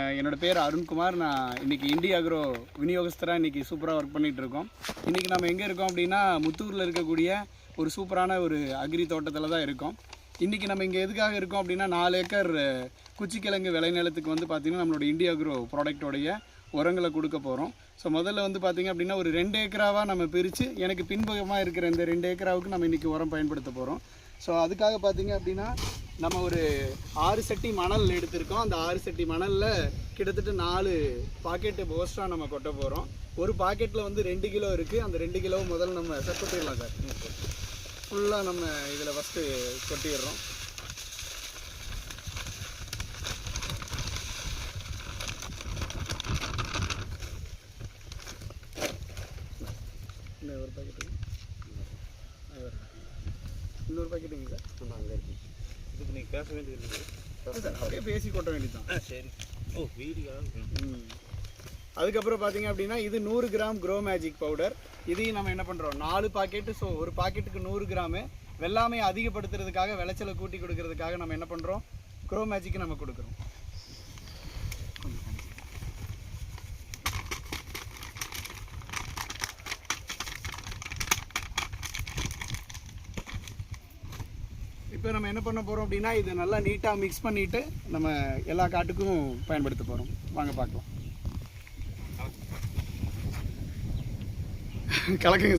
என்னோட பேர் அருண்குமார். நான் இன்றைக்கி இந்தியா அக்ரோ விநியோகஸ்தராக இன்றைக்கி சூப்பராக ஒர்க் பண்ணிகிட்ருக்கோம். இன்றைக்கி நம்ம எங்கே இருக்கோம் அப்படின்னா முத்தூரில் இருக்கக்கூடிய ஒரு சூப்பரான ஒரு அக்ரி தோட்டத்தில் தான் இருக்கோம். இன்றைக்கி நம்ம இங்கே எதுக்காக இருக்கோம் அப்படின்னா 4 ஏக்கர் குச்சிக்கிழங்கு விளைநிலத்துக்கு வந்து பார்த்திங்கன்னா நம்மளோட இந்தியா அக்ரோ ப்ராடக்டோடைய உரங்களை கொடுக்க போகிறோம். ஸோ முதல்ல வந்து பார்த்திங்க அப்படின்னா ஒரு 2 ஏக்கராவாக நம்ம பிரித்து எனக்கு பின்பக்கமாக இருக்கிற இந்த 2 ஏக்கராவுக்கு நம்ம இன்றைக்கி உரம் பயன்படுத்த போகிறோம். ஸோ அதுக்காக பார்த்திங்க அப்படின்னா நம்ம ஒரு 6 சட்டி மணல் எடுத்திருக்கோம். அந்த 6 சட்டி மணலில் கிட்டத்தட்ட 4 பாக்கெட்டு போஸ்டாக நம்ம கொட்ட போகிறோம். ஒரு பாக்கெட்டில் வந்து 2 கிலோ இருக்குது. அந்த 2 கிலோவை முதல்ல நம்ம கொட்டிடலாம் சார். ஃபுல்லாக நம்ம இதில் ஃபஸ்ட்டு கொட்டிடுறோம். ஒரு பாக்கெட்டு இன்னொரு பாக்கெட்டுங்க சார். நம்ம அங்கே இருக்கு. இதுக்கு நீங்கள் பேச வேண்டியது சார், அப்படியே பேசி கொட்ட வேண்டியதுதான். சரி. ஓ வீடியோ. அதுக்கப்புறம் பார்த்தீங்க அப்படின்னா இது 100 கிராம் க்ரோ மேஜிக் பவுடர். இதையும் நம்ம என்ன பண்ணுறோம் 4 பாக்கெட்டு. ஸோ ஒரு பாக்கெட்டுக்கு 100 கிராமு. வெள்ளாமையை அதிகப்படுத்துறதுக்காக விளைச்சலை கூட்டி கொடுக்கறதுக்காக நம்ம என்ன பண்ணுறோம் க்ரோ மேஜிக்கு நம்ம கொடுக்குறோம். இப்போ நம்ம என்ன பண்ண போகிறோம் அப்படின்னா இதை நல்லா நீட்டாக மிக்ஸ் பண்ணிவிட்டு நம்ம எல்லா காட்டுக்கும் பயன்படுத்த போகிறோம். வாங்க பார்க்கலாம். கலக்குங்க.